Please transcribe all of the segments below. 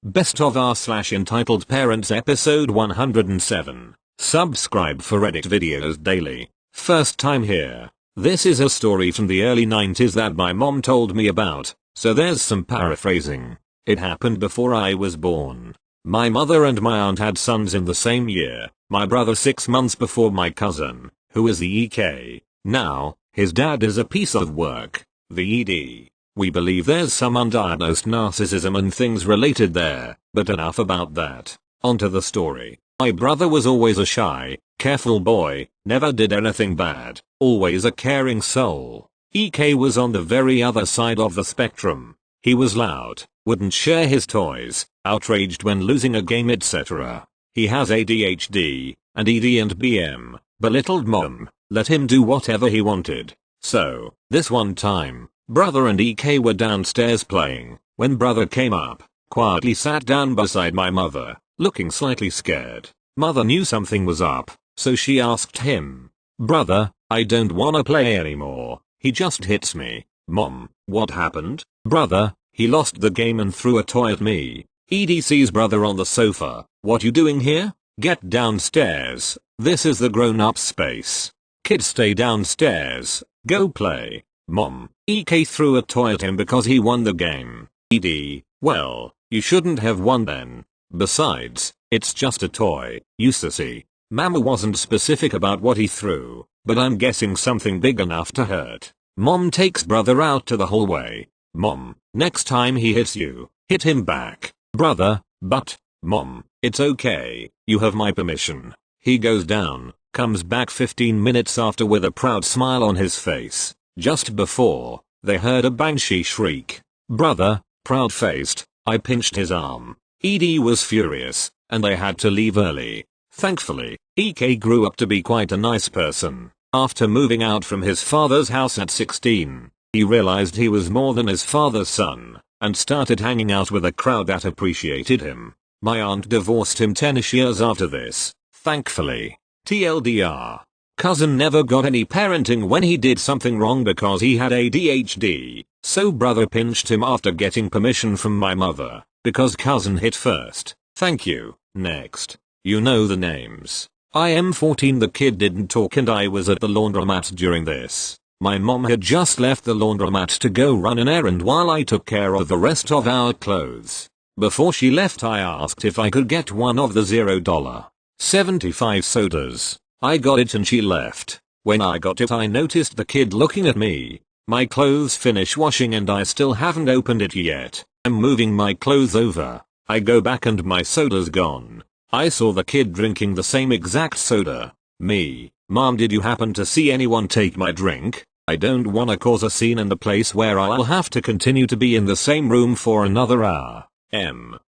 Best of r/entitled parents episode 107. Subscribe for Reddit videos daily. First time here. This is a story from the early 90s that my mom told me about, so there's some paraphrasing. It happened before I was born. My mother and my aunt had sons in the same year, my brother 6 months before my cousin, who is the EK. Now, his dad is a piece of work, the ED. We believe there's some undiagnosed narcissism and things related there, but enough about that. Onto the story. My brother was always a shy, careful boy, never did anything bad, always a caring soul. EK was on the very other side of the spectrum. He was loud, wouldn't share his toys, outraged when losing a game, etc. He has ADHD, and ED and BM, belittled mom, let him do whatever he wanted. So, this one time, brother and EK were downstairs playing, when brother came up, quietly sat down beside my mother, looking slightly scared. Mother knew something was up, so she asked him, "Brother, I don't wanna play anymore, he just hits me." "Mom, what happened?" "Brother, he lost the game and threw a toy at me." ED sees brother on the sofa. "What you doing here? Get downstairs, this is the grown-up space. Kids stay downstairs, go play." "Mom, EK threw a toy at him because he won the game." ED, "Well, you shouldn't have won then. Besides, it's just a toy, you sissy." Mama wasn't specific about what he threw, but I'm guessing something big enough to hurt. Mom takes brother out to the hallway. "Mom, next time he hits you, hit him back." "Brother, but, Mom, it's okay, you have my permission." He goes down, comes back 15 minutes after with a proud smile on his face. Just before, they heard a banshee shriek. Brother, proud-faced, I pinched his arm. ED was furious, and they had to leave early. Thankfully, EK grew up to be quite a nice person. After moving out from his father's house at 16, he realized he was more than his father's son, and started hanging out with a crowd that appreciated him. My aunt divorced him 10ish years after this, thankfully. TLDR. Cousin never got any parenting when he did something wrong because he had ADHD, so brother pinched him after getting permission from my mother, because cousin hit first. Thank you. Next. You know the names. I am 14. The kid didn't talk and I was at the laundromat during this. My mom had just left the laundromat to go run an errand while I took care of the rest of our clothes. Before she left I asked if I could get one of the $0.75 sodas. I got it and she left. When I got it I noticed the kid looking at me. My clothes finish washing and I still haven't opened it yet. I'm moving my clothes over. I go back and my soda's gone. I saw the kid drinking the same exact soda. Me, Mom, did you happen to see anyone take my drink? I don't wanna cause a scene in the place where I'll have to continue to be in the same room for another hour.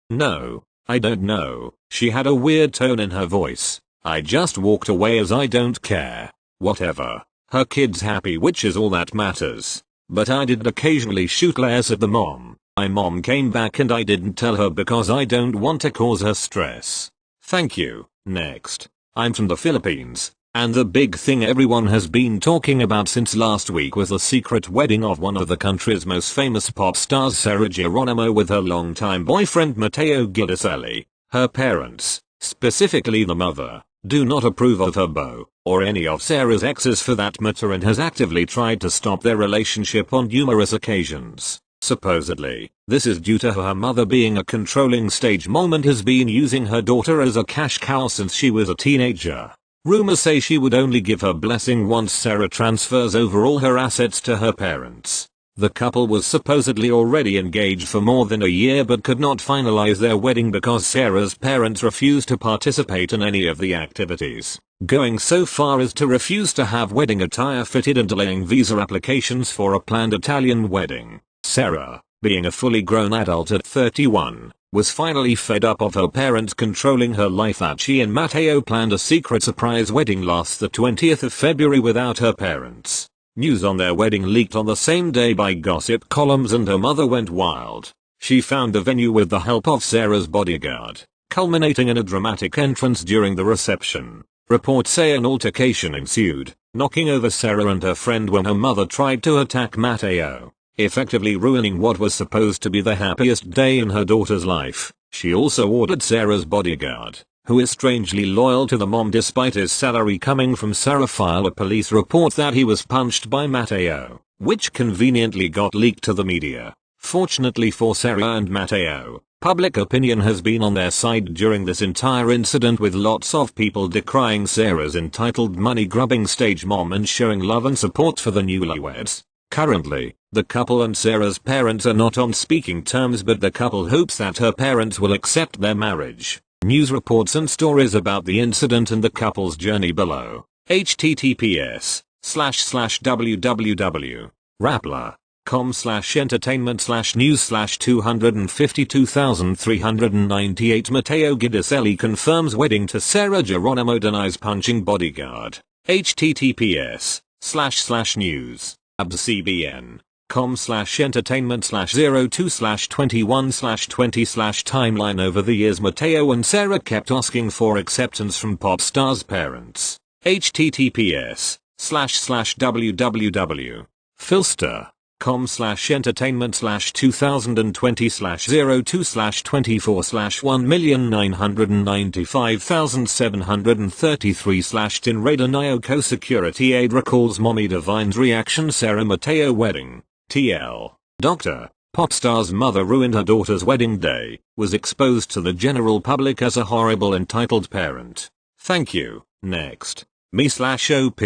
No, I don't know. She had a weird tone in her voice. I just walked away as I don't care. Whatever. Her kid's happy, which is all that matters. But I did occasionally shoot glares at the mom. My mom came back and I didn't tell her because I don't want to cause her stress. Thank you. Next. I'm from the Philippines, and the big thing everyone has been talking about since last week was the secret wedding of one of the country's most famous pop stars, Sarah Geronimo, with her longtime boyfriend Matteo Guidicelli. Her parents, specifically the mother, do not approve of her beau, or any of Sarah's exes for that matter, and has actively tried to stop their relationship on numerous occasions. Supposedly, this is due to her mother being a controlling stage mom and has been using her daughter as a cash cow since she was a teenager. Rumors say she would only give her blessing once Sarah transfers over all her assets to her parents. The couple was supposedly already engaged for more than a year but could not finalize their wedding because Sarah's parents refused to participate in any of the activities, going so far as to refuse to have wedding attire fitted and delaying visa applications for a planned Italian wedding. Sarah, being a fully grown adult at 31, was finally fed up of her parents controlling her life that she and Matteo planned a secret surprise wedding last the 20th of February without her parents. News on their wedding leaked on the same day by gossip columns and her mother went wild. She found the venue with the help of Sarah's bodyguard, culminating in a dramatic entrance during the reception. Reports say an altercation ensued, knocking over Sarah and her friend when her mother tried to attack Matteo, effectively ruining what was supposed to be the happiest day in her daughter's life. She also ordered Sarah's bodyguard, who is strangely loyal to the mom despite his salary coming from Sarah, file a police report that he was punched by Matteo, which conveniently got leaked to the media. Fortunately for Sarah and Matteo, public opinion has been on their side during this entire incident, with lots of people decrying Sarah's entitled money-grubbing stage mom and showing love and support for the newlyweds. Currently, the couple and Sarah's parents are not on speaking terms, but the couple hopes that her parents will accept their marriage. News reports and stories about the incident and the couple's journey below. https://www.rappler.com/entertainment/news/252,398 Matteo Guidicelli confirms wedding to Sarah, Geronimo denies punching bodyguard. https://news.abcbn.com/entertainment/02/21/20/timeline Over the years, Matteo and Sarah kept asking for acceptance from pop stars' parents. https://www.filster.com/entertainment/2022/02/24/1,995,733/Tin Raider Security aide recalls mommy Divine's reaction Sarah Matteo wedding. TL. Dr. Pop star's mother ruined her daughter's wedding day, was exposed to the general public as a horrible entitled parent. Thank you. Next. Me/OP,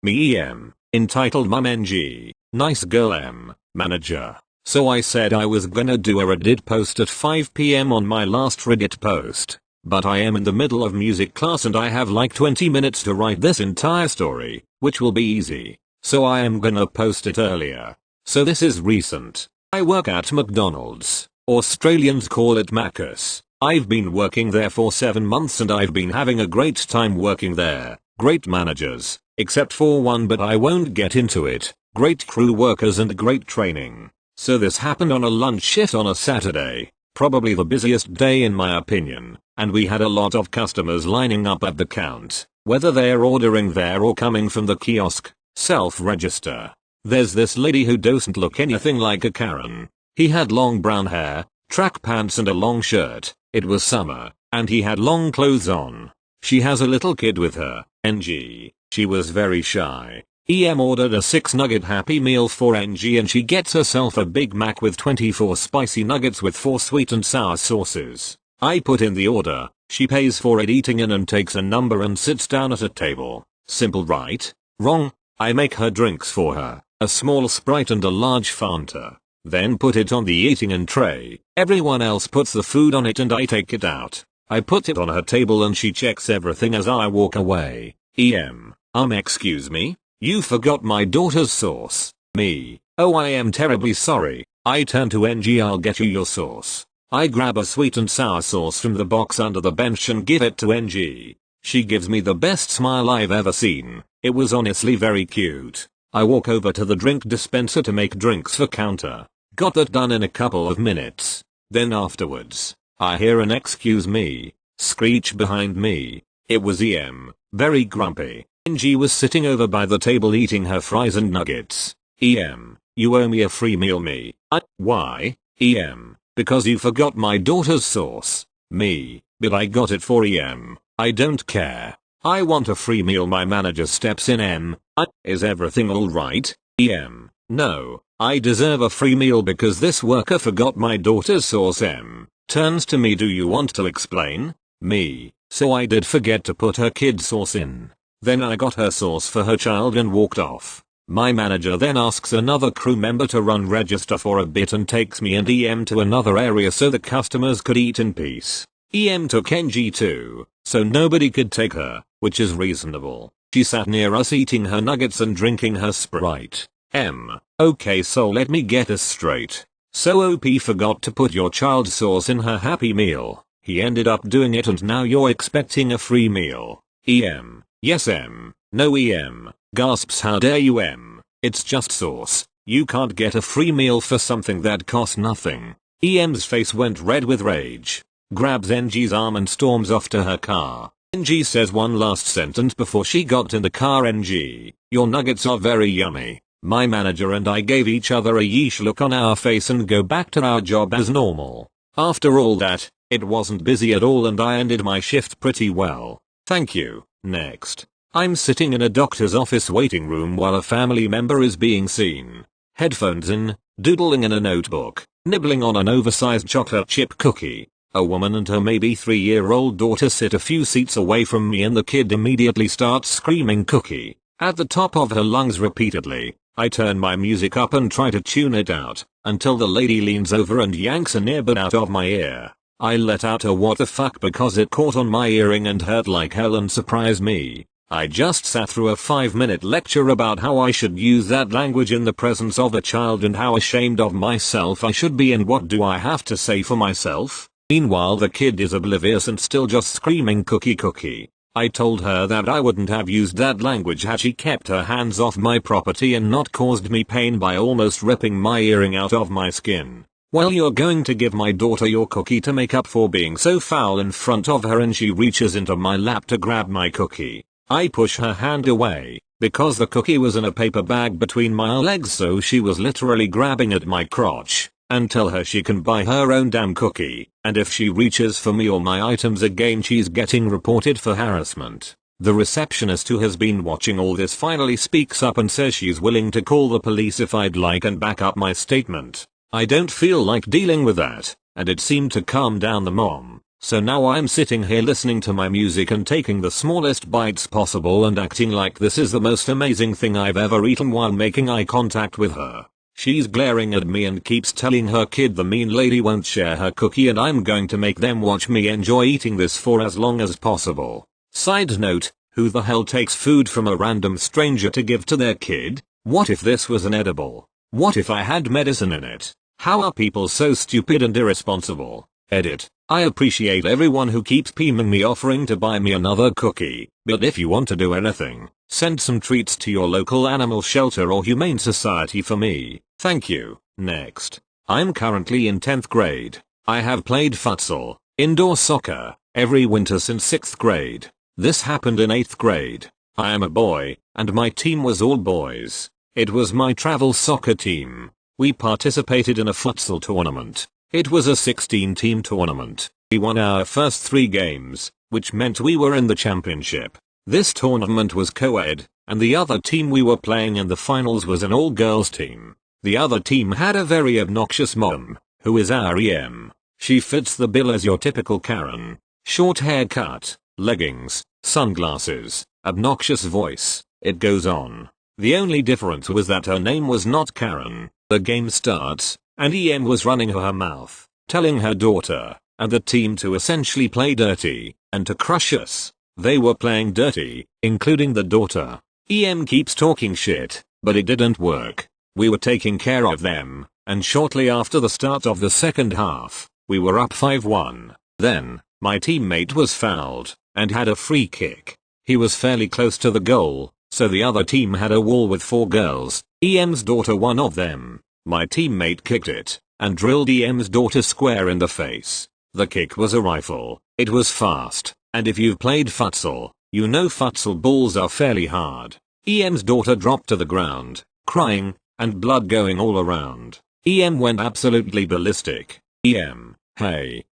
me EM, entitled Mum NG, nice girl M, manager. So I said I was gonna do a Reddit post at 5 PM on my last Reddit post, but I am in the middle of music class and I have like 20 minutes to write this entire story, which will be easy, so I am gonna post it earlier. So this is recent. I work at McDonald's. Australians call it Macca's. I've been working there for 7 months and I've been having a great time working there. Great managers, except for one, but I won't get into it. Great crew workers and great training. So this happened on a lunch shift on a Saturday. Probably the busiest day in my opinion. And we had a lot of customers lining up at the count, whether they're ordering there or coming from the kiosk, self-register. There's this lady who doesn't look anything like a Karen. He had long brown hair, track pants and a long shirt. It was summer, and he had long clothes on. She has a little kid with her, NG. She was very shy. EM ordered a 6-nugget Happy Meal for NG and she gets herself a Big Mac with 24 spicy nuggets with 4 sweet and sour sauces. I put in the order, she pays for it eating in and takes a number and sits down at a table. Simple, right? Wrong. I make her drinks for her. A small Sprite and a large Fanta. Then put it on the eating in tray. Everyone else puts the food on it and I take it out. I put it on her table and she checks everything as I walk away. EM. Excuse me? You forgot my daughter's sauce. Me. Oh, I am terribly sorry. I turn to NG. I'll get you your sauce. I grab a sweet and sour sauce from the box under the bench and give it to NG. She gives me the best smile I've ever seen. It was honestly very cute. I walk over to the drink dispenser to make drinks for counter. Got that done in a couple of minutes. Then afterwards, I hear an "excuse me" screech behind me. It was EM, very grumpy. NG was sitting over by the table eating her fries and nuggets. EM, you owe me a free meal. Me. Why? EM, because you forgot my daughter's sauce. Me, but I got it for EM. I don't care. I want a free meal. My manager steps in. Is everything alright? EM, no, I deserve a free meal because this worker forgot my daughter's sauce. Turns to me. Do you want to explain? Me, so I did forget to put her kid's sauce in. Then I got her sauce for her child and walked off. My manager then asks another crew member to run register for a bit and takes me and EM to another area so the customers could eat in peace. EM took NG too, so nobody could take her, which is reasonable. She sat near us eating her nuggets and drinking her Sprite. Okay, so let me get this straight. So OP forgot to put your child's sauce in her Happy Meal. He ended up doing it and now you're expecting a free meal. EM. Yes No EM. Gasps. How dare you It's just sauce. You can't get a free meal for something that costs nothing. EM's face went red with rage. Grabs NG's arm and storms off to her car. NG says one last sentence before she got in the car. NG, your nuggets are very yummy. My manager and I gave each other a yeesh look on our face and go back to our job as normal. After all that, it wasn't busy at all and I ended my shift pretty well. Thank you. Next. I'm sitting in a doctor's office waiting room while a family member is being seen. Headphones in, doodling in a notebook, nibbling on an oversized chocolate chip cookie. A woman and her maybe 3-year-old daughter sit a few seats away from me and the kid immediately starts screaming cookie at the top of her lungs repeatedly. I turn my music up and try to tune it out, until the lady leans over and yanks an earbud out of my ear. I let out a what the fuck because it caught on my earring and hurt like hell and surprised me. I just sat through a 5-minute lecture about how I should use that language in the presence of a child and how ashamed of myself I should be and what do I have to say for myself. Meanwhile the kid is oblivious and still just screaming cookie cookie. I told her that I wouldn't have used that language had she kept her hands off my property and not caused me pain by almost ripping my earring out of my skin. Well, you're going to give my daughter your cookie to make up for being so foul in front of her, and she reaches into my lap to grab my cookie. I push her hand away, because the cookie was in a paper bag between my legs, so she was literally grabbing at my crotch, and tell her she can buy her own damn cookie, and if she reaches for me or my items again she's getting reported for harassment. The receptionist who has been watching all this finally speaks up and says she's willing to call the police if I'd like and back up my statement. I don't feel like dealing with that, and it seemed to calm down the mom. So now I'm sitting here listening to my music and taking the smallest bites possible and acting like this is the most amazing thing I've ever eaten while making eye contact with her. She's glaring at me and keeps telling her kid the mean lady won't share her cookie and I'm going to make them watch me enjoy eating this for as long as possible. Side note, who the hell takes food from a random stranger to give to their kid? What if this was an edible? What if I had medicine in it? How are people so stupid and irresponsible? Edit. I appreciate everyone who keeps PMing me offering to buy me another cookie, but if you want to do anything, send some treats to your local animal shelter or humane society for me. Thank you. Next. I'm currently in 10th grade. I have played futsal, indoor soccer, every winter since 6th grade. This happened in 8th grade. I am a boy, and my team was all boys. It was my travel soccer team. We participated in a futsal tournament. It was a 16-team tournament. We won our first 3 games, which meant we were in the championship. This tournament was co-ed, and the other team we were playing in the finals was an all-girls team. The other team had a very obnoxious mom, who is our EM. She fits the bill as your typical Karen. Short haircut, leggings, sunglasses, obnoxious voice, it goes on. The only difference was that her name was not Karen. The game starts, and EM was running her mouth, telling her daughter, and the team to essentially play dirty, and to crush us. They were playing dirty, including the daughter. EM keeps talking shit, but it didn't work. We were taking care of them, and shortly after the start of the second half, we were up 5-1. Then, my teammate was fouled, and had a free kick. He was fairly close to the goal, so the other team had a wall with 4 girls, EM's daughter one of them. My teammate kicked it, and drilled EM's daughter square in the face. The kick was a rifle, it was fast, and if you've played futsal, you know futsal balls are fairly hard. EM's daughter dropped to the ground, crying, and blood going all around. EM went absolutely ballistic. EM, hey,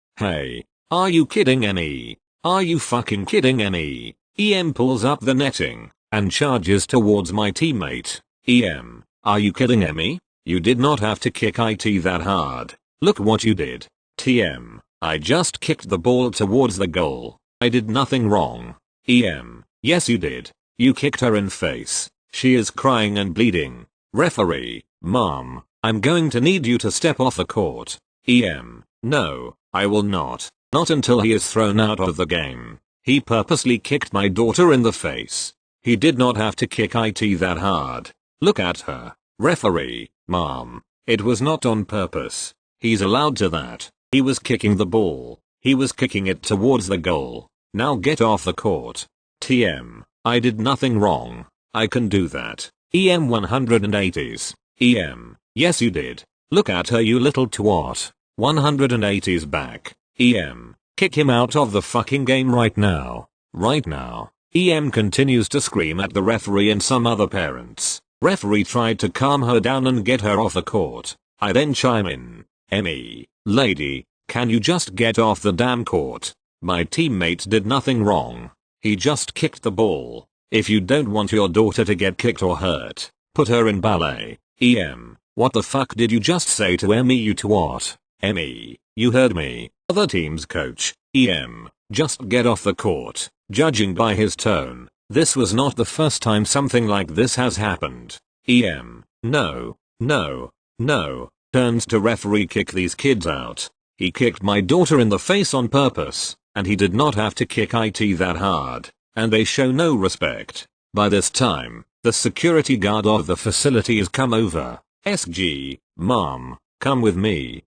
are you kidding me? Are you fucking kidding me? EM pulls up the netting, and charges towards my teammate. EM, are you kidding me? You did not have to kick it that hard. Look what you did. TM, I just kicked the ball towards the goal. I did nothing wrong. EM, yes you did. You kicked her in face. She is crying and bleeding. Referee, Mom, I'm going to need you to step off the court. EM, no, I will not. Not until he is thrown out of the game. He purposely kicked my daughter in the face. He did not have to kick it that hard. Look at her. Referee, Mom, it was not on purpose. He's allowed to that. He was kicking the ball. He was kicking it towards the goal. Now get off the court. TM, I did nothing wrong. I can do that. EM 180s. EM, yes you did. Look at her you little twat. 180s back. EM, kick him out of the fucking game right now. Right now. EM continues to scream at the referee and some other parents. Referee tried to calm her down and get her off the court. I then chime in. Emmy, lady, Can you just get off the damn court? My teammate did nothing wrong. He just kicked the ball. If you don't want your daughter to get kicked or hurt, put her in ballet. What the fuck did you just say to Emmy, you twat? Emmy, you heard me. Other team's coach. Just get off the court. Judging by his tone, this was not the first time something like this has happened. No. Turns to referee, kick these kids out. He kicked my daughter in the face on purpose, and he did not have to kick it that hard, and they show no respect. By this time, the security guard of the facility has come over. SG, Mom, come with me.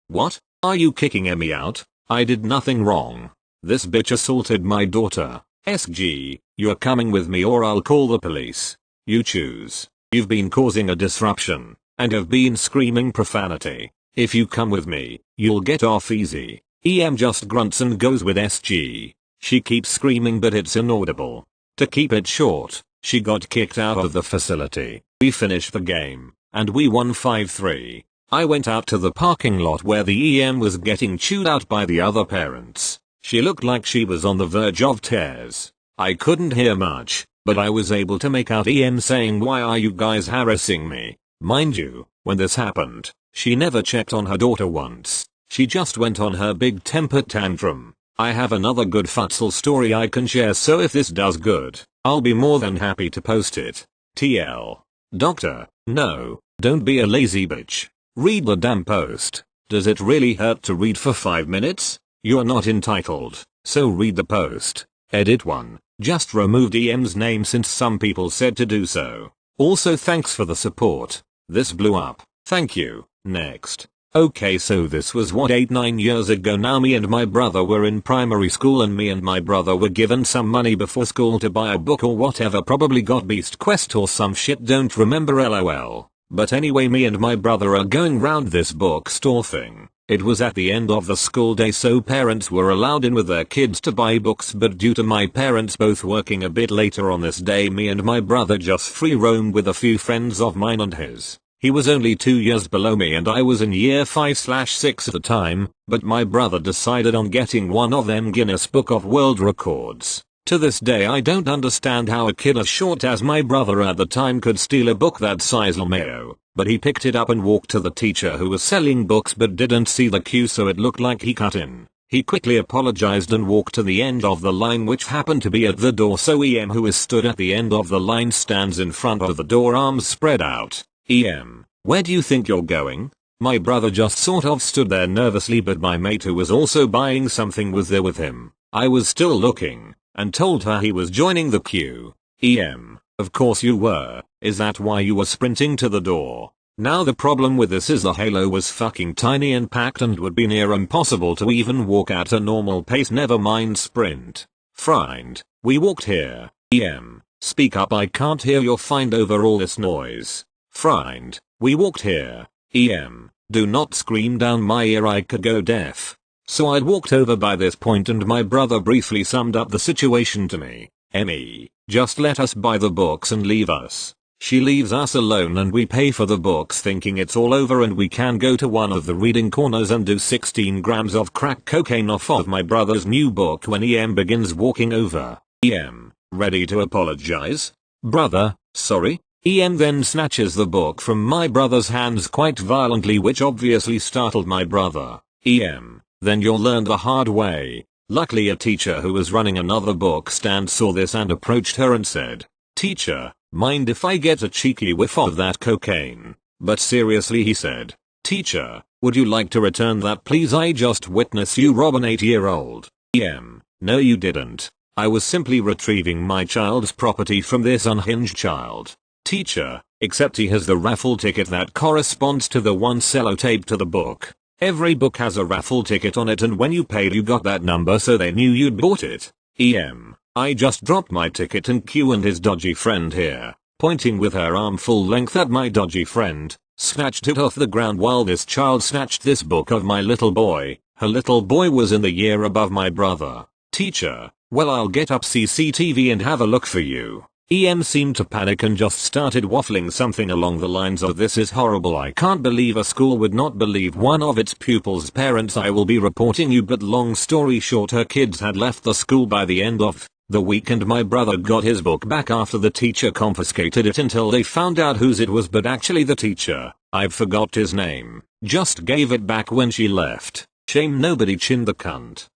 What? Are you kicking Emmy out? I did nothing wrong. This bitch assaulted my daughter. SG, you're coming with me or I'll call the police. You choose. You've been causing a disruption, and have been screaming profanity. If you come with me, you'll get off easy. Just grunts and goes with SG. She keeps screaming but it's inaudible. To keep it short, she got kicked out of the facility. We finished the game, and we won 5-3. I went out to the parking lot where the was getting chewed out by the other parents. She looked like she was on the verge of tears. I couldn't hear much, but I was able to make out saying, "Why are you guys harassing me?" Mind you, when this happened, she never checked on her daughter once. She just went on her big temper tantrum. I have another good futsal story I can share, so if this does good, I'll be more than happy to post it. TL. Doctor, no, don't be a lazy bitch. Read the damn post. Does it really hurt to read for 5 minutes? You're not entitled, so read the post. Edit 1. Just removed EM's name since some people said to do so. Also thanks for the support. This blew up. Thank you. Next. Okay, so this was what, 8-9 years ago now. Me and my brother were in primary school, and me and my brother were given some money before school to buy a book or whatever, probably got Beast Quest or some shit, don't remember, lol. But anyway, me and my brother are going round this bookstore thing. It was at the end of the school day, so parents were allowed in with their kids to buy books, but due to my parents both working a bit later on this day, me and my brother just free roamed with a few friends of mine and his. He was only 2 years below me and I was in year 5/6 at the time, but my brother decided on getting one of them Guinness Book of World Records. To this day I don't understand how a kid as short as my brother at the time could steal a book that size LMAO, but he picked it up and walked to the teacher who was selling books but didn't see the queue, so it looked like he cut in. He quickly apologized and walked to the end of the line, which happened to be at the door, so who is stood at the end of the line stands in front of the door, arms spread out. Where do you think you're going? My brother just sort of stood there nervously, but my mate, who was also buying something, was there with him. I was still looking, and told her he was joining the queue. Of course you were. Is that why you were sprinting to the door? Now the problem with this is the halo was fucking tiny and packed and would be near impossible to even walk at a normal pace, never mind sprint. Friend, we walked here. Speak up, I can't hear your find over all this noise. Friend, we walked here. Do not scream down my ear, I could go deaf. So I'd walked over by this point and my brother briefly summed up the situation to me. Emmy, just let us buy the books and leave us. She leaves us alone and we pay for the books thinking it's all over and we can go to one of the reading corners and do 16 grams of crack cocaine off of my brother's new book when begins walking over. Ready to apologize? Brother, sorry? Then snatches the book from my brother's hands quite violently, which obviously startled my brother. Then you'll learn the hard way. Luckily a teacher who was running another book stand saw this and approached her and said, "Teacher, mind if I get a cheeky whiff of that cocaine?" But seriously, he said, "Teacher, would you like to return that please? I just witnessed you rob an 8-year-old. No you didn't. I was simply retrieving my child's property from this unhinged child. Teacher, except he has the raffle ticket that corresponds to the one sellotaped to the book. Every book has a raffle ticket on it and when you paid you got that number, so they knew you'd bought it. I just dropped my ticket and Q and his dodgy friend here, pointing with her arm full length at my dodgy friend, snatched it off the ground while this child snatched this book of my little boy. Her little boy was in the year above my brother. Teacher, well I'll get up CCTV and have a look for you. EM seemed to panic and just started waffling something along the lines of, "This is horrible. I can't believe a school would not believe one of its pupils' parents. I will be reporting you." But long story short, her kids had left the school by the end of the week and my brother got his book back after the teacher confiscated it until they found out whose it was, but actually the teacher, I've forgot his name, just gave it back when she left. Shame nobody chinned the cunt.